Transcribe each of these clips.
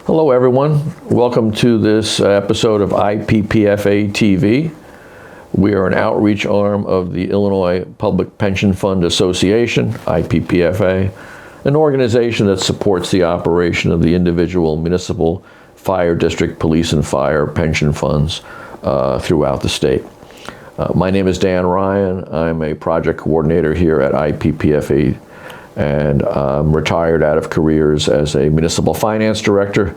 Hello everyone, welcome to this episode of IPPFA TV. We are an outreach arm of the Illinois Public Pension Fund Association, IPPFA, an organization that supports the operation of the individual municipal, fire district, police and fire pension funds throughout the state. My name is Dan Ryan. I'm a project coordinator here at IPPFA, and I'm retired out of careers as a municipal finance director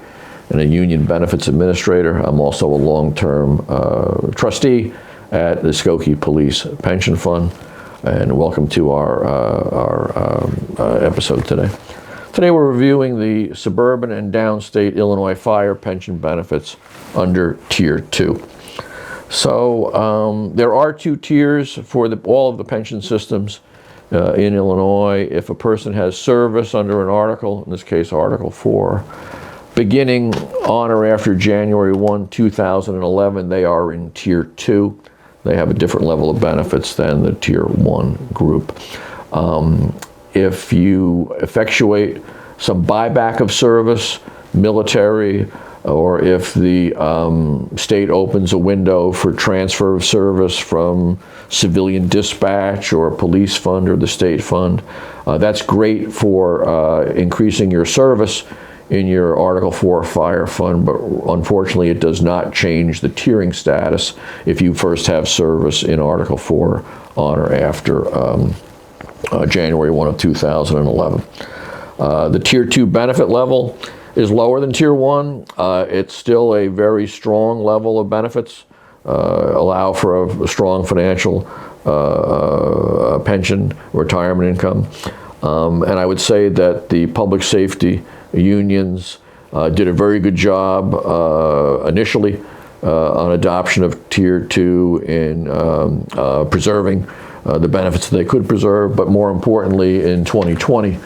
and a union benefits administrator. I'm also a long-term trustee at the Skokie Police Pension Fund. And welcome to our episode today. Today we're reviewing the suburban and downstate Illinois fire pension benefits under Tier 2. So there are two tiers for all of the pension systems in Illinois. If a person has service under an article, in this case Article 4, beginning on or after January 1, 2011, they are in Tier 2. They have a different level of benefits than the Tier 1 group. If you effectuate some buyback of service, military, or if the state opens a window for transfer of service from civilian dispatch or a police fund or the state fund, that's great for increasing your service in your Article 4 fire fund, but unfortunately it does not change the tiering status if you first have service in Article 4 on or after January 1 of 2011. The Tier 2 benefit level is lower than Tier 1. It's still a very strong level of benefits, allow for a strong financial pension, retirement income. And I would say that the public safety unions did a very good job initially on adoption of Tier 2 in preserving the benefits that they could preserve, but more importantly in 2020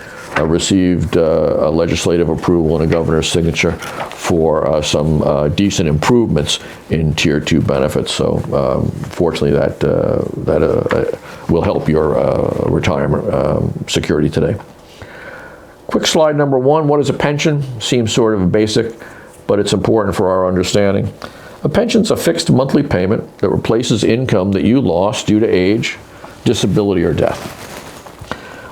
received a legislative approval and a governor's signature for some decent improvements in Tier 2 benefits. So fortunately that will help your retirement security today. Quick slide number 1, what is a pension? Seems sort of basic, but it's important for our understanding. A pension's a fixed monthly payment that replaces income that you lost due to age, disability, or death.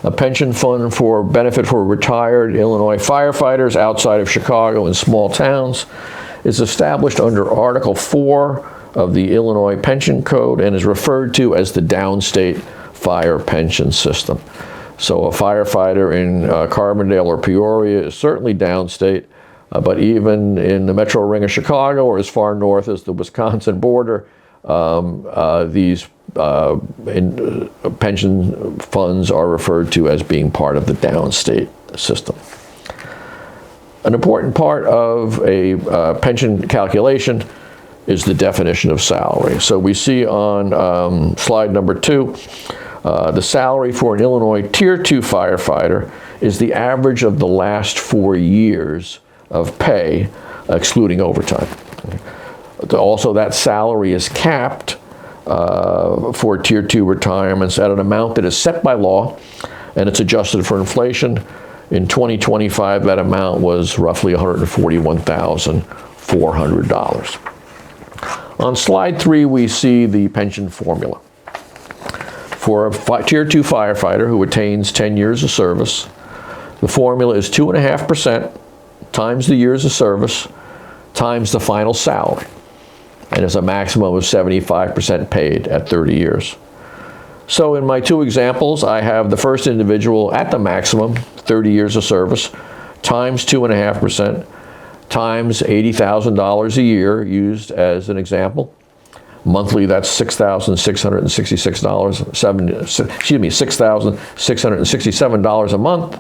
A pension fund for benefit for retired Illinois firefighters outside of Chicago and small towns is established under Article 4 of the Illinois Pension Code and is referred to as the Downstate Fire Pension System. So a firefighter in Carbondale or Peoria is certainly downstate, but even in the metro ring of Chicago or as far north as the Wisconsin border, these pension funds are referred to as being part of the downstate system. An important part of a pension calculation is the definition of salary. So we see on slide number 2, the salary for an Illinois Tier 2 firefighter is the average of the last 4 years of pay, excluding overtime. Also, that salary is capped for Tier 2 retirements at an amount that is set by law, and it's adjusted for inflation. In 2025, that amount was roughly $141,400. On slide 3, we see the pension formula. For a Tier 2 firefighter who attains 10 years of service, the formula is 2.5% times the years of service times the final salary, and is a maximum of 75% paid at 30 years. So in my 2 examples, I have the first individual at the maximum, 30 years of service, times 2.5%, times $80,000 a year, used as an example. Monthly, that's $6,667 a month.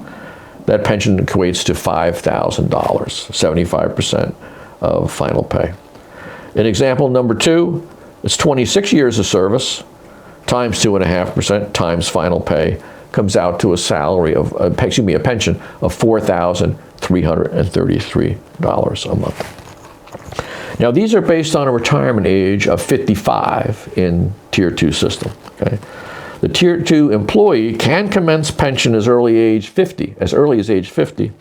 That pension equates to $5,000, 75% of final pay. In example number 2, it's 26 years of service times 2.5% times final pay comes out to a salary of, a pension of $4,333 a month. Now these are based on a retirement age of 55 in Tier 2 system. Okay? The Tier 2 employee can commence pension as early as age 50,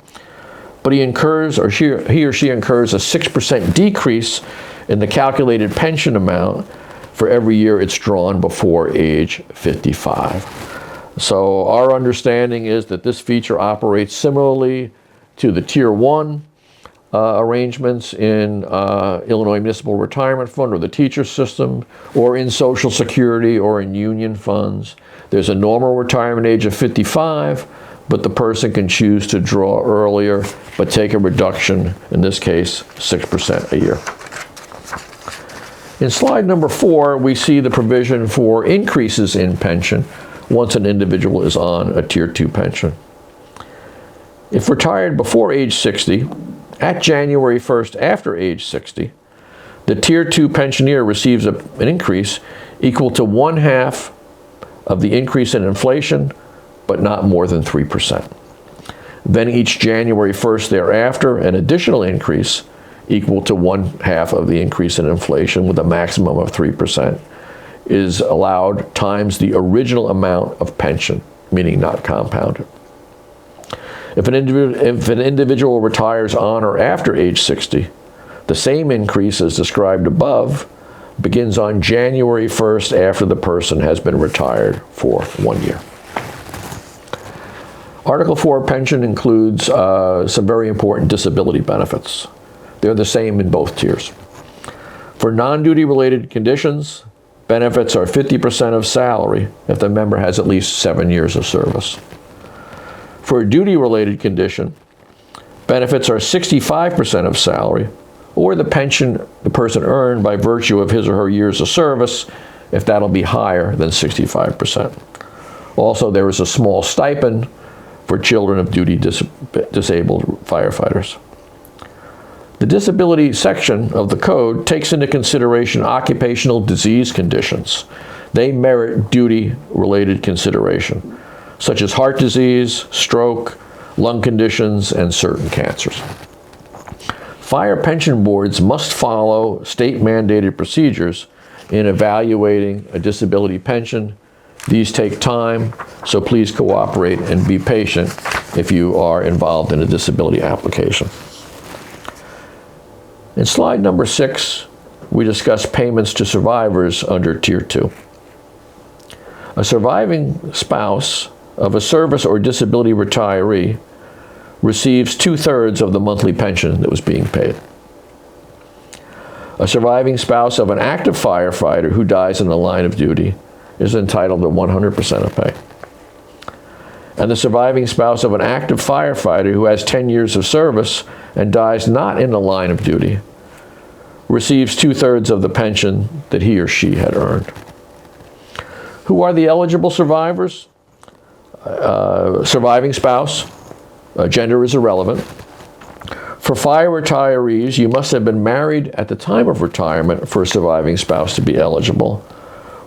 but he or she incurs a 6% decrease in the calculated pension amount for every year it's drawn before age 55. So our understanding is that this feature operates similarly to the Tier 1 arrangements in Illinois Municipal Retirement Fund or the teacher system, or in Social Security or in union funds. There's a normal retirement age of 55, but the person can choose to draw earlier, but take a reduction, in this case, 6% a year. In slide number 4, we see the provision for increases in pension once an individual is on a Tier 2 pension. If retired before age 60, at January 1st after age 60, the Tier 2 pensioner receives an increase equal to 1/2 of the increase in inflation, but not more than 3%. Then each January 1st thereafter, an additional increase equal to 1/2 of the increase in inflation with a maximum of 3% is allowed times the original amount of pension, meaning not compounded. If an individual retires on or after age 60, the same increase as described above begins on January 1st after the person has been retired for 1 year. Article 4 pension includes some very important disability benefits. They're the same in both tiers. For non-duty related conditions, benefits are 50% of salary if the member has at least 7 years of service. For a duty-related condition, benefits are 65% of salary, or the pension the person earned by virtue of his or her years of service, if that'll be higher than 65%. Also, there is a small stipend for children of duty disabled firefighters. The disability section of the code takes into consideration occupational disease conditions. They merit duty-related consideration, such as heart disease, stroke, lung conditions, and certain cancers. Fire pension boards must follow state-mandated procedures in evaluating a disability pension. These take time, so please cooperate and be patient if you are involved in a disability application. In slide number 6, we discuss payments to survivors under Tier 2. A surviving spouse of a service or disability retiree receives 2/3 of the monthly pension that was being paid. A surviving spouse of an active firefighter who dies in the line of duty is entitled to 100% of pay. And the surviving spouse of an active firefighter who has 10 years of service and dies not in the line of duty receives 2/3 of the pension that he or she had earned. Who are the eligible survivors? Surviving spouse, gender is irrelevant. For fire retirees, you must have been married at the time of retirement for a surviving spouse to be eligible,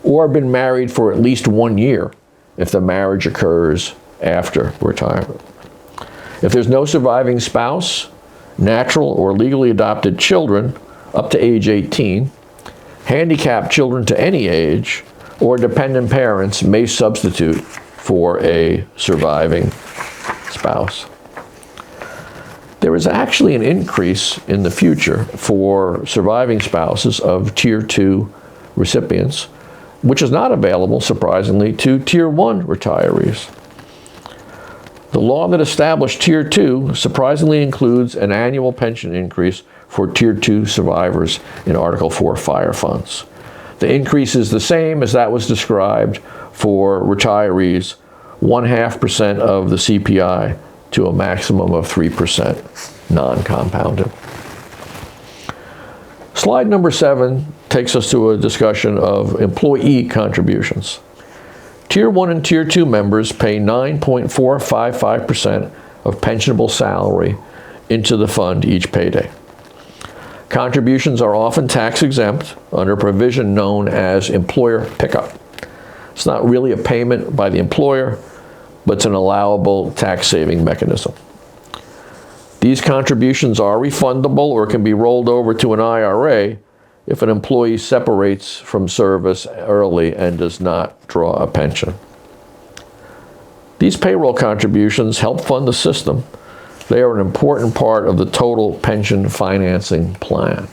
or been married for at least 1 year if the marriage occurs after retirement. If there's no surviving spouse, natural or legally adopted children up to age 18, handicapped children to any age, or dependent parents may substitute for a surviving spouse. There is actually an increase in the future for surviving spouses of Tier 2 recipients, which is not available, surprisingly, to Tier 1 retirees. The law that established Tier 2 surprisingly includes an annual pension increase for Tier 2 survivors in Article 4 fire funds. The increase is the same as that was described for retirees, 1/2% of the CPI to a maximum of 3% non-compounded. Slide number 7 takes us to a discussion of employee contributions. Tier 1 and Tier 2 members pay 9.455% of pensionable salary into the fund each payday. Contributions are often tax exempt under a provision known as employer pickup. It's not really a payment by the employer, but it's an allowable tax-saving mechanism. These contributions are refundable or can be rolled over to an IRA if an employee separates from service early and does not draw a pension. These payroll contributions help fund the system They are an important part of the total pension financing plan.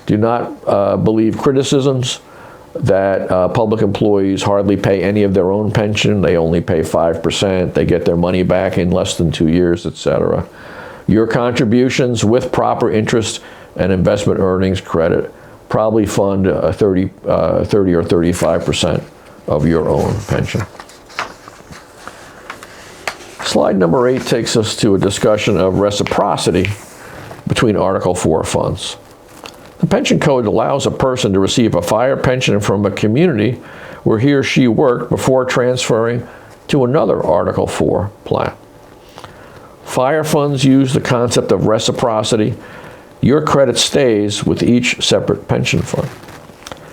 Do not believe criticisms that public employees hardly pay any of their own pension. They only pay 5%. They get their money back in less than 2 years, etc. Your contributions with proper interest and investment earnings credit probably fund 30 or 35% of your own pension. Slide number 8 takes us to a discussion of reciprocity between Article 4 funds. The pension code allows a person to receive a fire pension from a community where he or she worked before transferring to another Article 4 plan. Fire funds use the concept of reciprocity. Your credit stays with each separate pension fund.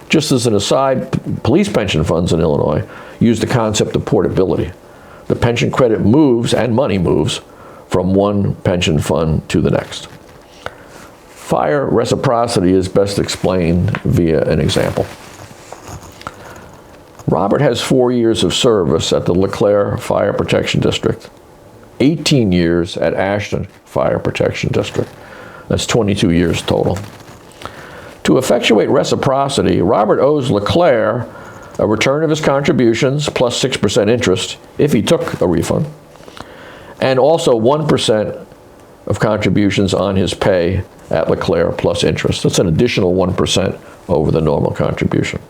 Just as an aside, police pension funds in Illinois use the concept of portability. The pension credit moves, and money moves, from one pension fund to the next. Fire reciprocity is best explained via an example. Robert has 4 years of service at the LeClaire Fire Protection District, 18 years at Ashton Fire Protection District. That's 22 years total. To effectuate reciprocity, Robert owes LeClaire a return of his contributions plus 6% interest if he took a refund, and also 1% of contributions on his pay at LeClaire plus interest. That's an additional 1% over the normal contribution.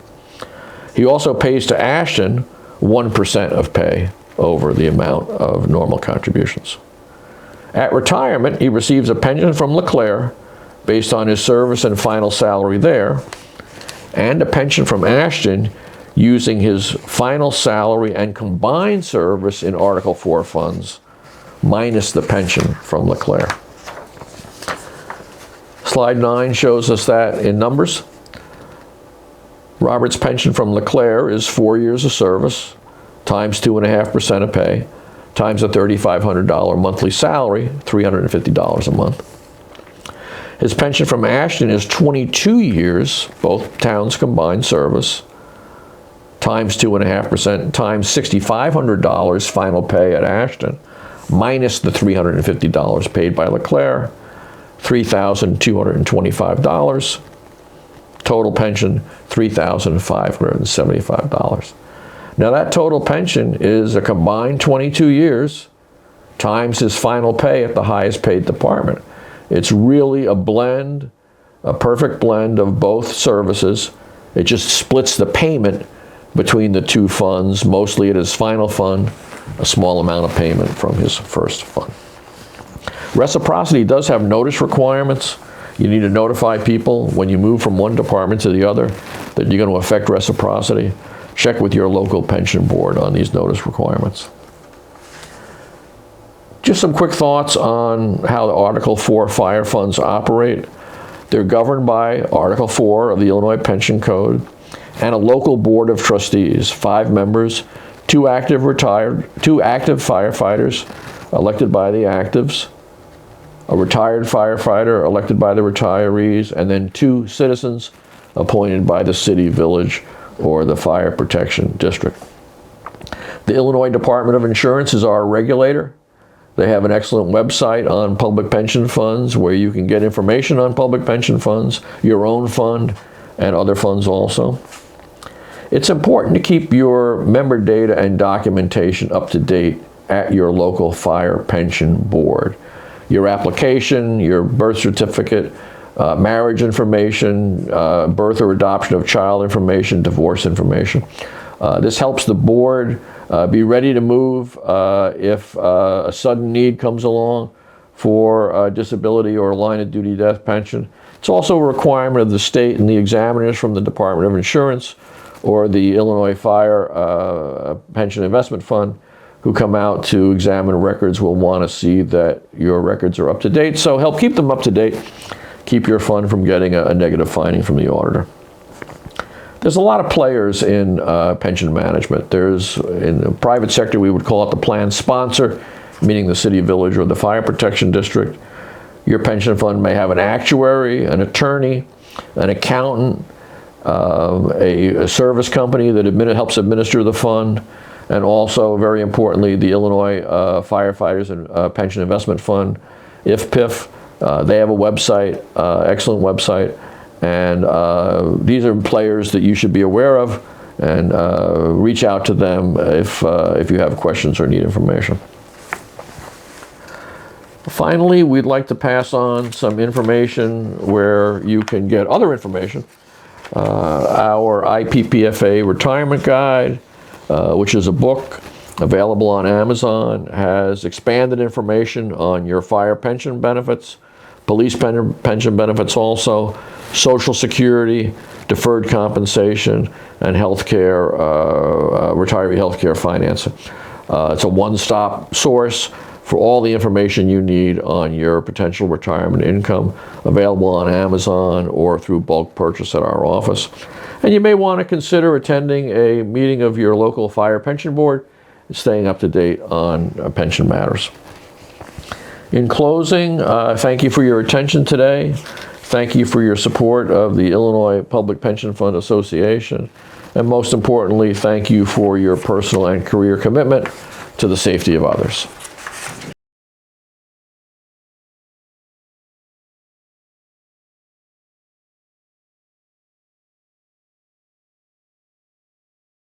He also pays to Ashton 1% of pay over the amount of normal contributions. At retirement, he receives a pension from LeClaire based on his service and final salary there, and a pension from Ashton using his final salary and combined service in Article 4 funds minus the pension from LeClaire. Slide 9 shows us that in numbers. Robert's pension from LeClaire is 4 years of service times 2.5% of pay times a $3,500 monthly salary, $350 a month. His pension from Ashton is 22 years, both towns combined service, times 2.5% times $6,500 final pay at Ashton, minus the $350 paid by LeClaire, $3,225. Total pension, $3,575. Now that total pension is a combined 22 years times his final pay at the highest paid department. It's really a blend, a perfect blend of both services. It just splits the payment between the two funds, mostly at his final fund, a small amount of payment from his first fund. Reciprocity does have notice requirements. You need to notify people when you move from one department to the other that you're going to affect reciprocity. Check with your local pension board on these notice requirements. Just some quick thoughts on how the Article 4 fire funds operate. They're governed by Article 4 of the Illinois Pension Code and a local board of trustees, 5 members, 2 active firefighters elected by the actives, a retired firefighter elected by the retirees, and then 2 citizens appointed by the city, village, or the fire protection district. The Illinois Department of Insurance is our regulator. They have an excellent website on public pension funds where you can get information on public pension funds, your own fund, and other funds also. It's important to keep your member data and documentation up to date at your local fire pension board. Your application, your birth certificate, marriage information, birth or adoption of child information, divorce information. This helps the board be ready to move if a sudden need comes along for disability or line of duty death pension. It's also a requirement of the state and the examiners from the Department of Insurance or the Illinois Fire Pension Investment Fund who come out to examine records will want to see that your records are up to date. So help keep them up to date. Keep your fund from getting a negative finding from the auditor. There's a lot of players in pension management. There's, in the private sector, we would call it the plan sponsor, meaning the city, village, or the fire protection district. Your pension fund may have an actuary, an attorney, an accountant, a service company that helps administer the fund, and also, very importantly, the Illinois Firefighters and Pension Investment Fund, IPPFA. They have a website, excellent website, and these are players that you should be aware of, and reach out to them if you have questions or need information. Finally, we'd like to pass on some information where you can get other information. Our IPPFA Retirement Guide, which is a book available on Amazon, has expanded information on your fire pension benefits, police pension benefits also, Social Security, deferred compensation, and healthcare, retiree healthcare financing. It's a one-stop source for all the information you need on your potential retirement income, available on Amazon or through bulk purchase at our office. And you may want to consider attending a meeting of your local fire pension board and staying up to date on pension matters. In closing, thank you for your attention today. Thank you for your support of the Illinois Public Pension Fund Association. And most importantly, thank you for your personal and career commitment to the safety of others.